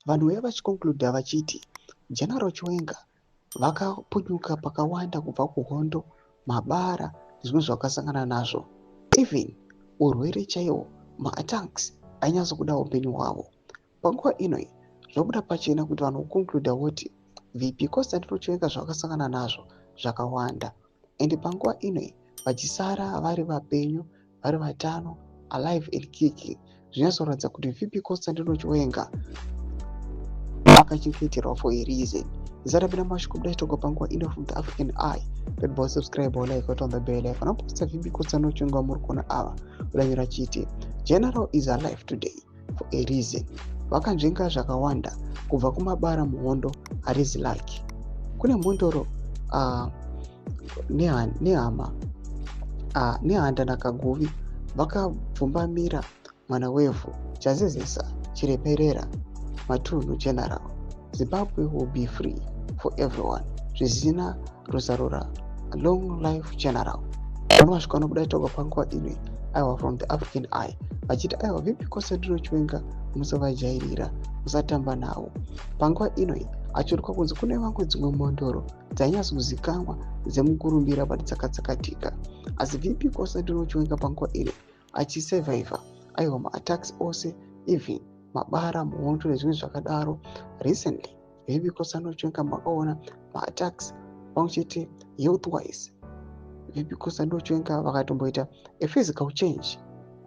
vanhu vaya vachiconcluda vachiti General Chiwenga vakapunyuka pakawanda kubva kuhondo, mabara nezvimwe zvakasangana nazvo. Even urwere chaihwo, maattacks ainyatsokuda upenyu hwavo. Panguva inoi zvobuda pachena kuti vanhu voconcluda kuti VP Constantino Chiwenga zvakasangana nazvo zvakawanda, ende panguva inoi vachisara vari vapenyu, vari vatano, alive and kicking, zvinyatsoratidza kuti VP Constantino Chiwenga akachengeterwa for a reason. Zara mashoko kudai togo panguva ino from the African Eye. Don't forget subscribe or like on the bell icon. Unoposta VP Constantino Chiwenga muri kuona ava kudanyira chiti General is alive today for a reason. Vakanzvenga zvakawanda kubva kumabara muhondo harizi lake. Kune mbondoro nehanda nakaguvi vakabvumbamira mwana wevhu chazezesa chiremerera Matunhu General. Zimbabwe will be free for everyone. Zvisina ruzarura. Long life General. Vanosvika nokuda toga panguva inoi aiwa from the African Eye vachiti aiwa VP Constantino Chiwenga musavajairira, musatamba navo. Panguva inoi achiudzwa kunzi kune vamwe dzimwe mbondoro dzainyatsozikanwa dzemukurumbira bati dzakatsakatika. Asi VP Constantino Chiwenga panguva inoi achisurvivor aiwa maattacks ose, even mabara muhondo nezvimwe zvakadaro. Recently VP Constantino Chiwenga makaona maattacks pamwechete health wise. VP Constantino Chiwenga vakatomboita a physical change,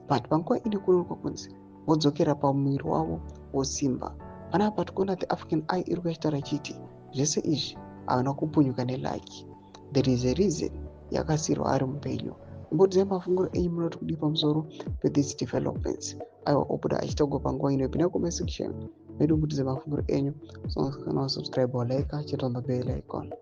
but panguva ine kunoonekwa kunzi vodzokera pamuviri wavo wosimba. Panapa tikuona the African Eye iri kuchitaura chiti zvese izvi havana kupunyuka nelaki. There is a reason yakasiyirwa ari mupenyu. Imbodzi mafunguro enyu munoti kudii pamusoro pethese developments. Aiwa obuda achitogwa panguva ino. Pinda comment section medu mutidze mafunguro enyu. So kana subscribe or like, hit on the bell icon.